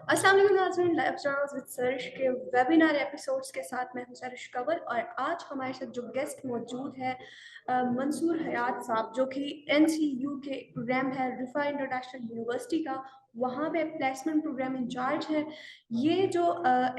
अस्सलाम वालेकुम नाज़रीन, लाइव जर्नल्स विद सरिश के वेबिनार एपिसोड्स के साथ मैं हूं सरिश कंवर और आज हमारे साथ जो गेस्ट मौजूद है मंसूर हयात साहब, जो कि एनसीयू के प्रोग्राम है रिफा इंटरनेशनल यूनिवर्सिटी का, वहाँ पे प्लेसमेंट प्रोग्राम इंचार्ज है। ये जो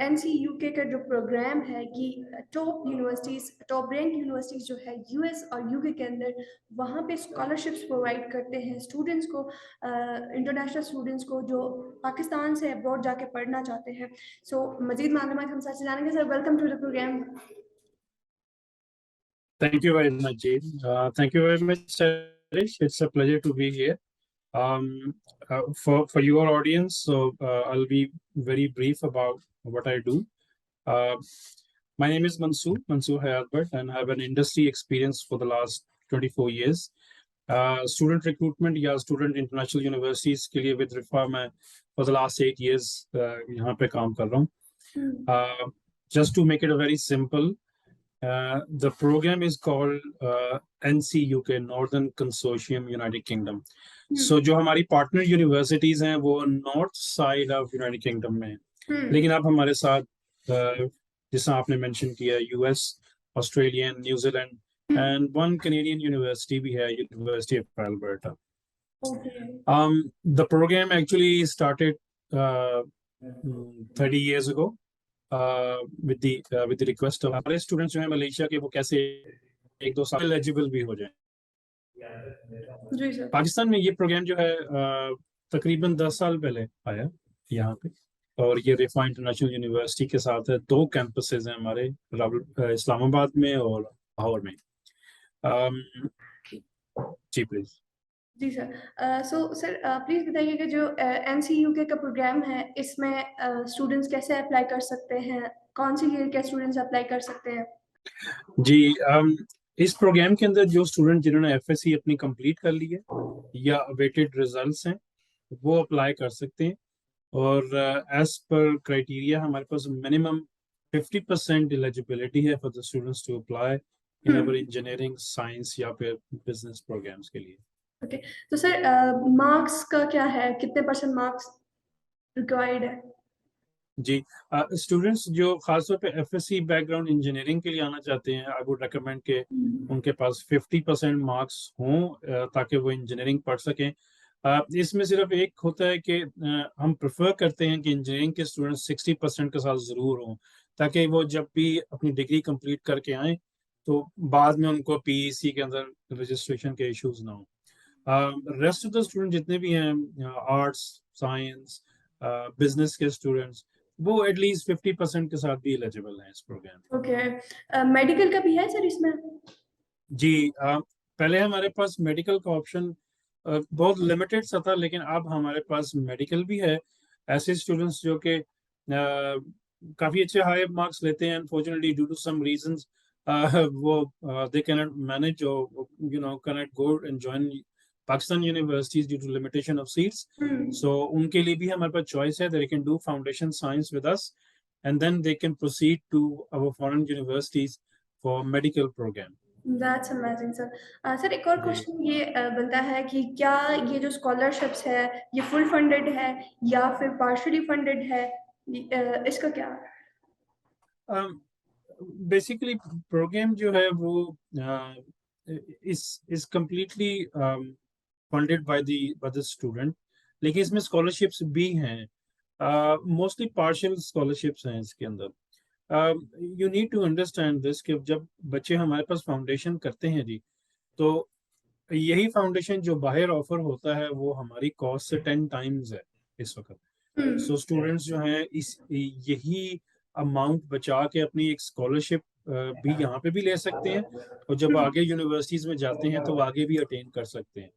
एनसीयू के का जो प्रोग्राम है, ये top universities, top rank universities जो है यूएस और यूके के अंदर, वहाँ पे स्कॉलरशिप्स प्रोवाइड करते हैं स्टूडेंट्स को, इंटरनेशनल स्टूडेंट्स को जो पाकिस्तान से अब्रॉड जाके पढ़ना चाहते हैं। सो मजीद मालूमात हम साथ जानेंगे। Sir, welcome to the programme. Thank you very much, Jane. Thank you very much, Sarish. It's a pleasure to be here. For your audience, so I'll be very brief about what I do. Uh, my name is Mansoor Hayatbhat, and I have an industry experience for the last 24 years. Student recruitment या student international universities के लिए with RIFA मैं for the last 8 years यहाँ पे काम कर रहा हूँ. Just to make it a very simple, the program is called NCUK, Northern Consortium United Kingdom. So जो हमारी partner universities हैं वो north side of United Kingdom में हैं. लेकिन आप हमारे साथ जिसमें आपने mention किया US, Australian, New Zealand and one Canadian university भी है, University of Alberta. The program actually started 30 years ago. With the request of हमारे स्टूडेंट्स जो हैं मलेशिया के, वो कैसे 1-2 साल एलिजिबल भी हो जाएं. जी सर। पाकिस्तान में ये प्रोग्राम जो है तकरीबन 10 साल पहले आया यहाँ पे, और ये रिफा इंटरनेशनल यूनिवर्सिटी के साथ है. 2 कैंपसेस हैं हमारे, इस्लामाबाद में और लाहौर में. जी प्लीज. जी सर। सो सर प्लीज़ बताइए कि जो एनसीयूके का प्रोग्राम है, इसमें स्टूडेंट्स कैसे अप्लाई कर सकते हैं, कौन सी ईयर के स्टूडेंट्स अप्लाई कर सकते हैं? जी, इस प्रोग्राम के अंदर जो स्टूडेंट जिन्होंने एफएससी अपनी कंप्लीट कर ली है या अवेटेड रिजल्ट्स हैं, वो अप्लाई कर सकते हैं. और एज पर क्राइटेरिया हमारे पास मिनिमम 50% एलिजिबिलिटी है for the students to apply in our engineering, science या फिर बिजनेस प्रोग्राम्स के लिए. ओके, तो सर मार्क्स का क्या है, कितने % मार्क्स रिक्वायर्ड है? जी, स्टूडेंट्स जो खासतौर पे एफएससी बैकग्राउंड इंजीनियरिंग के लिए आना चाहते हैं, आई वुड रेकमेंड के उनके पास 50% मार्क्स हों ताकि वो इंजीनियरिंग पढ़ सकें. इसमें सिर्फ एक होता है कि हम प्रेफर करते हैं कि इंजीनियरिंग के स्टूडेंट्स 60% के साथ ज़रूर हों, ताकि वो जब भी अपनी डिग्री कंप्लीट करके आएँ तो बाद में उनको पीईसी के अंदर रजिस्ट्रेशन के इश्यूज ना हो. रेस्ट ऑफ द स्टूडेंट जितने भी हैं, आर्ट्स, साइंस, बिजनेस के स्टूडेंट्स, वो एटलीस्ट 50% के साथ भी एलिजिबल हैं इस प्रोग्राम. ओके, मेडिकल का भी है सर इसमें? जी, पहले हमारे पास मेडिकल का ऑप्शन बहुत लिमिटेड सा था, लेकिन अब हमारे पास मेडिकल भी है. ऐसे स्टूडेंट्स जो कि काफ़ी अच्छे हाई मार्क्स लेते हैं, unfortunately due to some reasons वो दे कैन नॉट मैनेज और can not go and join Pakistan universities due to limitation of seats. So उनके लिए भी हमारे पास choice है. They can do foundation science with us and then they can proceed to our foreign universities for medical program. That's amazing sir. Sir एक और question ये बनता है कि क्या ये जो स्कॉलरशिप्स है ये फुल फंडेड है या फिर पार्शियली फंडेड है, इसका क्या? Basically program जो है वो is completely funded by the student, लेकिन इसमें scholarships भी हैं, mostly partial scholarships हैं इसके अंदर. You need to understand this कि जब बच्चे हमारे पास फाउंडेशन करते हैं जी, तो यही फाउंडेशन जो बाहर ऑफर होता है वो हमारी कॉस्ट से 10 टाइम्स है इस वक्त. सो स्टूडेंट्स जो हैं इस यही अमाउंट बचा के अपनी एक स्कॉलरशिप भी यहाँ पे भी ले सकते हैं, और जब आगे यूनिवर्सिटीज में जाते हैं तो आगे भी अटेन कर सकते हैं.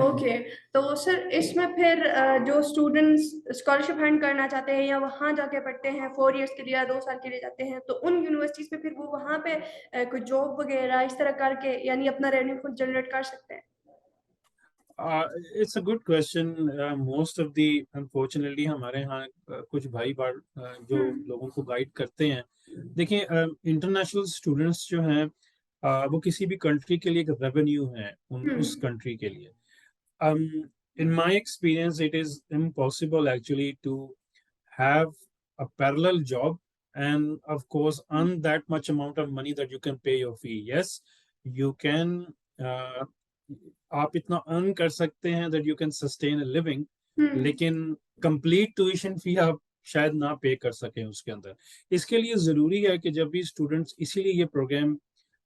ओके, तो सर इसमें फिर जो स्टूडेंट्स स्कॉलरशिप अर्न करना चाहते हैं या वहाँ जाके पढ़ते हैं 4 इयर्स के लिए या 2 साल के लिए जाते हैं, तो उन यूनिवर्सिटीज में फिर वो वहाँ पे कोई जॉब वगैरह इस तरह करके यानी अपना रेवेन्यू खुद जनरेट कर सकते हैं? It's a good question. Most of the unfortunately हमारे यहाँ कुछ भाई जो लोगों को गाइड करते हैं. देखिए, इंटरनेशनल स्टूडेंट्स जो हैं वो किसी भी कंट्री के लिए एक रेवेन्यू है उस कंट्री के लिए. in my experience, it is impossible actually to have a parallel job and, of course, earn that much amount of money that you can pay your fee. Yes, you can. आप इतना earn कर सकते हैं that you can sustain a living, लेकिन complete tuition fee आप शायद ना पे कर सकें उसके अंदर. इसके लिए जरूरी है कि जब भी स्टूडेंट्स, इसीलिए ये प्रोग्राम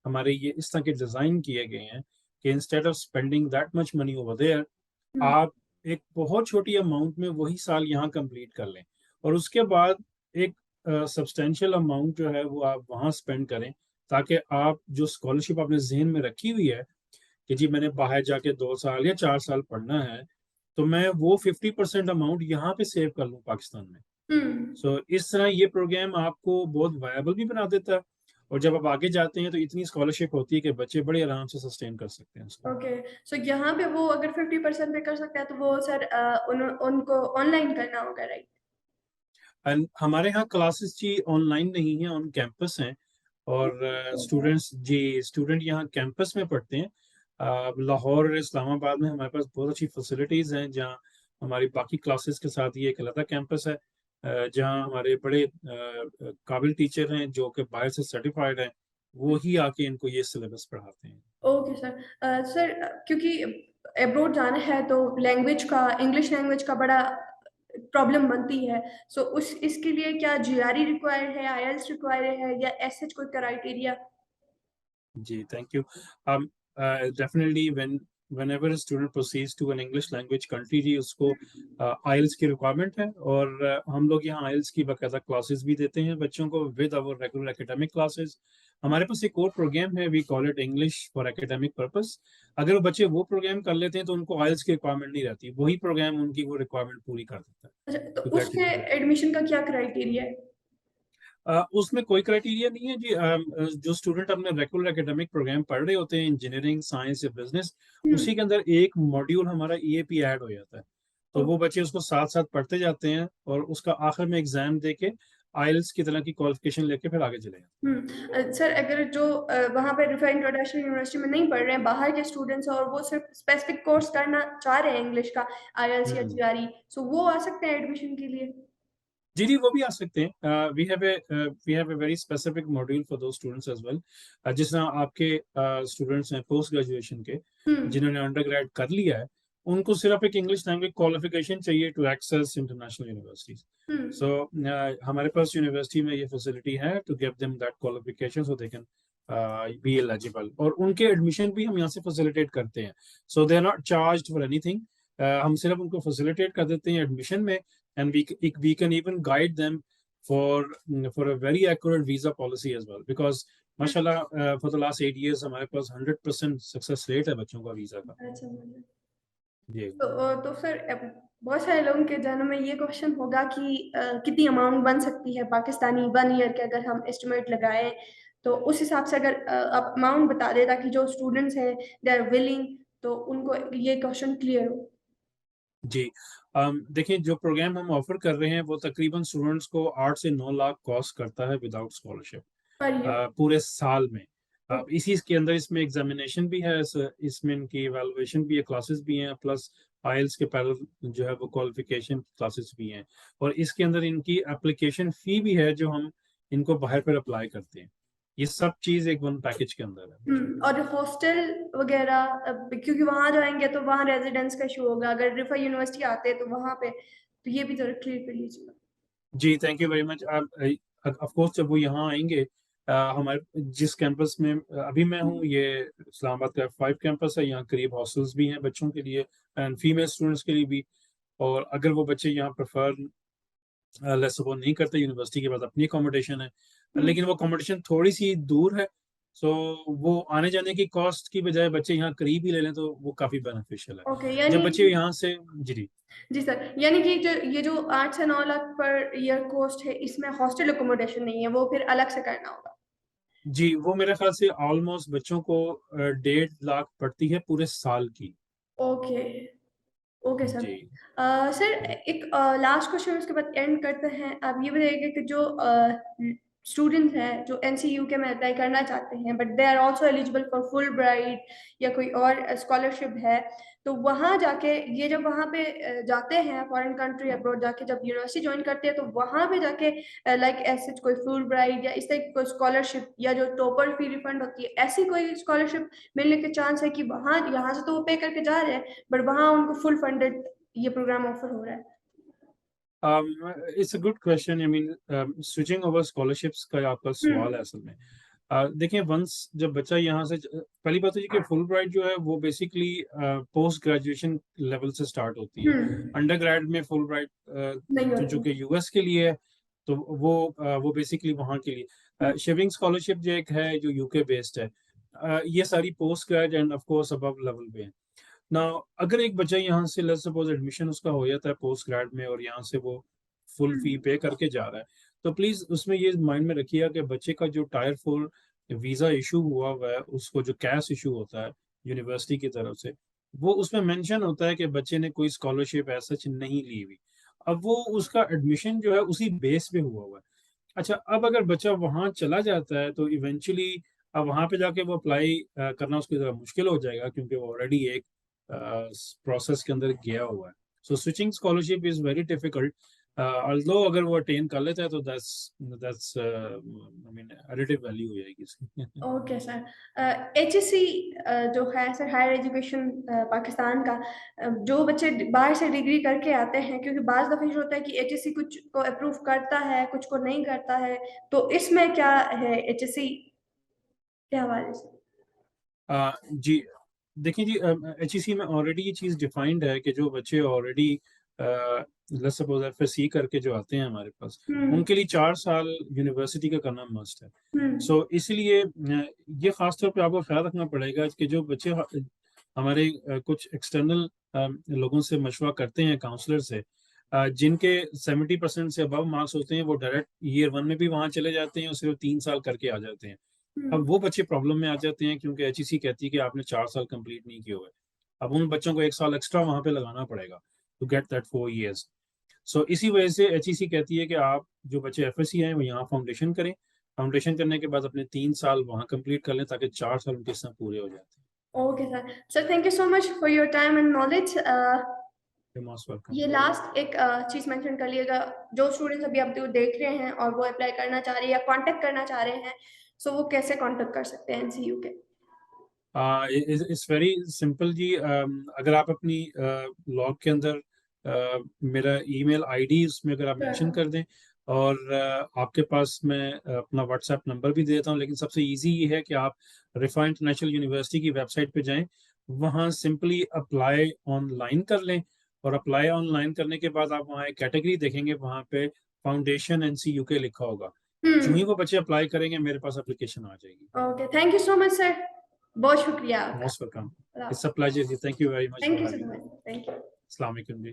हमारे ये इस तरह के डिजाइन किए गए हैं कि instead of spending that much money over there, आप एक बहुत छोटी अमाउंट में वही साल यहाँ कंप्लीट कर लें और उसके बाद एक सब्सटेंशियल अमाउंट जो है वो आप वहाँ स्पेंड करें, ताकि आप जो स्कॉलरशिप आपने जहन में रखी हुई है कि जी मैंने बाहर जाके 2 साल या 4 साल पढ़ना है, तो मैं वो 50% अमाउंट यहाँ पे सेव कर लूँ पाकिस्तान में. सो इस तरह ये प्रोग्राम आपको बहुत वायबल भी बना देता है और जब आप आगे जाते हैं तो इतनी स्कॉलरशिप होती है कि बच्चे बड़े आराम से सस्टेन कर सकते हैं उसको. ओके, सो यहाँ पे वो अगर 50% पे कर सकता है तो वो सर उनको ऑनलाइन करना होगा, राइट? एंड हमारे यहाँ क्लासेस जी ऑनलाइन नहीं है, ऑन कैंपस हैं और स्टूडेंट यहाँ कैंपस में पढ़ते हैं. लाहौर और इस्लामाबाद में हमारे पास बहुत अच्छी फैसिलिटीज हैं जहाँ हमारी बाकी क्लासेस के साथ ये एक अलग कैंपस है जहाँ हमारे बड़े काबिल टीचर हैं जो कि बाहर से सर्टिफाइड हैं, वो ही आके इनको ये सिलेबस पढ़ाते हैं. Okay sir. सर क्योंकि अब्रॉड जाना है तो लैंग्वेज का, इंग्लिश लैंग्वेज का बड़ा प्रॉब्लम बनती है. सो उस इसके लिए क्या जीआरई रिक्वायर्ड है, आईएलटीएस रिक्वायर्ड है या ऐसे कोई क्राइटेरिया? जी, thank you. Definitely whenever a student proceeds to an English language country, जी उसको IELTS की रिक्वायरमेंट है और हम लोग यहाँ IELTS की बाकायदा क्लासेस भी देते हैं बच्चों को with our regular academic classes. हमारे पास एक और प्रोग्राम है, we call it English for academic purpose. अगर वो बच्चे वो प्रोग्राम कर लेते हैं तो उनको IELTS की रिक्वायरमेंट नहीं रहती, वही प्रोग्राम उनकी वो रिक्वायरमेंट पूरी कर देता है. अच्छा, तो To get उसके into that. एडमिशन का क्या क्राइटेरिया है? उसमें कोई क्राइटेरिया नहीं है जी. जो स्टूडेंट अपने रेगुलर एकेडमिक प्रोग्राम पढ़ रहे होते हैं, इंजीनियरिंग, साइंस या बिजनेस, उसी के अंदर एक मॉड्यूल हमारा ईएपी ऐड हो जाता है, तो वो बच्चे उसको साथ साथ पढ़ते जाते हैं और उसका आखिर में एग्जाम दे के आइल्स की तरह की क्वालिफिकेशन लेके फिर आगे चले जाते सर अगर जो वहाँ पे रिफा इंटरनेशनल यूनिवर्सिटी में नहीं पढ़ रहे हैं, बाहर के स्टूडेंट्स और वो सिर्फ स्पेसिफिक कोर्स करना चाह रहे हैं इंग्लिश का, आईएलटीएस या हैं. जीआरई, सो वो आ सकते हैं एडमिशन के लिए? जी जी, वो भी आ सकते हैं. We have a very specific module for those students as well. जिस तरह आपके स्टूडेंट्स हैं पोस्ट ग्रेजुएशन के, जिन्होंने अंडर ग्रेड कर लिया है, उनको सिर्फ एक इंग्लिश लैंग्वेज क्वालिफिकेशन चाहिए to access international universities. So हमारे पास यूनिवर्सिटी में ये फैसिलिटी है to give them that qualification so they can be eligible, और उनके एडमिशन भी हम यहाँ से फैसिलिटेट करते हैं. So they are not charged for anything. हम सिर्फ उनको फैसिलिटेट कर देते हैं एडमिशन में, and we can even guide them for a very accurate visa policy as well, because mashallah for the last 8 years हमारे पास 100% सक्सेस रेट है बच्चों का वीजा का. अच्छा मुझे जी तो सर बहुत सारे लोगों के जहनों में ये क्वेश्चन होगा कि कितनी अमाउंट बन सकती है पाकिस्तानी 1 ईयर के, अगर हम एस्टिमेट लगाएं तो उस हिसाब से अगर आप अमाउंट बता दें ताकि जो स्टूडेंट्स हैं दे आर विलिंग, तो उनको ये क्वेश्चन क्लियर हो. जी. देखिए, जो प्रोग्राम हम ऑफर कर रहे हैं वो तकरीबन स्टूडेंट्स को 8 से 9 लाख कॉस्ट करता है विदाउट स्कॉलरशिप पर ये पूरे साल में. अब इसी के अंदर इसमें एग्जामिनेशन भी है, इसमें इनकी एवेलुएशन भी है, क्लासेस भी हैं, प्लस आइल्स के पैरेलल जो है वो क्वालिफिकेशन क्लासेस भी हैं, और इसके अंदर इनकी एप्लीकेशन फी भी है जो हम इनको बाहर पर अप्लाई करते हैं. ये सब चीज एक वन पैकेज के अंदर है. और हॉस्टल वगैरह क्योंकि वहां जाएंगे तो वहां रेजिडेंस का इशू होगा, अगर रिफा यूनिवर्सिटी आते हैं तो वहां पे, तो ये भी जरा क्लियर कर लीजिएगा. जी, thank you very much. Of course जब वो यहाँ आएंगे, हमारे जिस कैंपस में अभी मैं हूँ, ये इस्लामाबाद का F5 कैंपस है. यहाँ करीब हॉस्टल्स भी हैं बच्चों के लिए एंड फीमेल स्टूडेंट्स के लिए भी. और अगर वो बच्चे यहाँ प्रेफर लेट्स सपोज नहीं करते, यूनिवर्सिटी के पास अपनी अकोमोडेशन है, लेकिन वो अकोमोडेशन थोड़ी सी दूर है, सो वो आने जाने की कॉस्ट की बजाय बच्चे यहाँ करीब ही ले लें तो वो काफी बेनिफिशियल है. ओके, जब यानी बच्चे यहाँ से जी जी सर, यानी कि ये जो 8 से 9 लाख पर ईयर कॉस्ट है, इसमें हॉस्टल अकोमोडेशन नहीं है, वो फिर अलग से करना होगा? जी, वो मेरे ख्याल से ऑलमोस्ट बच्चों को 1.5 लाख पड़ती है पूरे साल की. ओके. Okay sir. जी सर एक लास्ट क्वेश्चन उसके बाद एंड करते हैं. आप ये बताइएगा कि जो स्टूडेंट्स हैं जो एनसीयू के में अप्लाई करना चाहते हैं but they are also eligible for Fulbright या कोई और स्कॉलरशिप है, तो वहाँ जाके ये जब वहाँ पे जाते हैं फॉरेन कंट्री अब्रॉड जाके जब यूनिवर्सिटी ज्वाइन करते हैं तो वहाँ पे जाके लाइक ऐसे कोई फुल ब्राइट या इस तरह की कोई स्कॉलरशिप या जो टॉपर फी रिफंड होती है ऐसी कोई स्कॉलरशिप मिलने के चांस है कि वहाँ यहाँ से तो वो पे करके जा रहे हैं बट वहाँ उनको फुल फंडेड ये प्रोग्राम ऑफर हो रहा है? It's a good question. I mean switching over scholarships का आपका सवाल है असल में। देखिए, वंस जब बच्चा यहाँ से पहली बात तो ये कि फुल ब्राइट जो है वो बेसिकली पोस्ट ग्रेजुएशन लेवल से स्टार्ट होती है। अंडर ग्रेड में फुल ब्राइट नहीं जो होती। कि यूएस के लिए है, तो वो बेसिकली वहाँ के लिए शेविंग स्कॉलरशिप जो एक है जो यूके बेस्ड है। ये सारी post grade end of course above level पे है ना। अगर एक बच्चा यहाँ से लेट्स सपोज एडमिशन उसका हो जाता है पोस्ट ग्रेड में और यहाँ से वो फुल फी पे करके जा रहा है, तो प्लीज उसमें ये माइंड में रखिएगा कि बच्चे का जो टायर 4 वीजा इशू हुआ है, उसको जो कैश इशू होता है यूनिवर्सिटी की तरफ से, वो उसमें मेंशन होता है कि बच्चे ने कोई स्कॉलरशिप ऐसा नहीं ली हुई। अब वो उसका एडमिशन जो है उसी बेस पे हुआ है। अच्छा, अब अगर बच्चा वहां चला जाता है तो इवेंचुअली अब वहां पे जाके वो अप्लाई करना उसकी जरा मुश्किल हो जाएगा, क्योंकि वो ऑलरेडी एक प्रोसेस के अंदर गया हुआ है। So switching scholarship is very difficult. Although अगर वो अटेन कर लेता है तो that's I mean additive value हो जाएगी इसकी। ओके सर, एचएससी जो है सर हायर एजुकेशन पाकिस्तान का, जो बच्चे बाहर से डिग्री करके आते हैं, क्योंकि बाज़ दफ़ा ये होता है कि एचएससी कुछ को अप्रूव करता है कुछ को नहीं करता है, तो इसमें क्या है एचएससी के हवाले से? जी देखिए जी, एचईसी में ऑलरेडी ये चीज़ डिफाइंड है कि जो बच्चे ऑलरेडी लेट्स सपोज एफएससी करके जो आते हैं हमारे पास, उनके लिए 4 साल यूनिवर्सिटी का करना मस्ट है। सो इसलिए ये खास तौर पे आपको ख्याल रखना पड़ेगा कि जो बच्चे हमारे कुछ एक्सटर्नल लोगों से मशवरा करते हैं, काउंसलर से, जिनके 70% से अबव मार्क्स होते हैं, वो डायरेक्ट ईयर 1 में भी वहाँ चले जाते हैं और सिर्फ 3 साल करके आ जाते हैं। अब वो बच्चे प्रॉब्लम में आ जाते हैं क्योंकि एचईसी कहती है कि आपने 4 साल कंप्लीट नहीं किए हुए। अब उन बच्चों को 1 साल एक्स्ट्रा वहां पे लगाना पड़ेगा टू गेट दैट 4 years। सो इसी वजह से एचईसी कहती है कि आप जो बच्चे एफएससी हैं वो यहाँ फाउंडेशन करें, फाउंडेशन करने के बाद अपने 3 साल वहाँ कंप्लीट कर लें ताकि 4 साल उनके साथ पूरे हो जाते okay sir, sir thank you so much for your time and knowledge. हैं। Most welcome. ये लास्ट एक चीज मेंशन कर लिएगा, जो स्टूडेंट्स अभी आप देख रहे हैं और वो अप्लाई करना चाह रहे हैं या कांटेक्ट करना चाह रहे हैं, सो वो कैसे कांटेक्ट कर सकते हैं एनसीयू के? इट्स वेरी सिंपल जी। अगर आप अपनी लॉग के अंदर मेरा ईमेल आईडी उसमें अगर आप मेंशन कर दें, और आपके पास मैं अपना व्हाट्सएप नंबर भी दे देता हूँ, लेकिन सबसे इजी ये है कि आप रिफा इंटरनेशनल यूनिवर्सिटी की वेबसाइट पे जाएं, वहाँ सिंपली अप्लाई ऑनलाइन कर लें, और अप्लाई ऑनलाइन करने के बाद आप वहाँ एक कैटेगरी देखेंगे, वहाँ पे फाउंडेशन एनसीयू के लिखा होगा। जो ही वो बच्चे अप्लाई करेंगे मेरे पास एप्लीकेशन आ जाएगी। Okay, thank you so much sir, बहुत शुक्रिया आपका। Most welcome. It's a pleasure जी। Thank you very much thank for you so having me. Much, thank you. अस्सलाम वालेकुम जी।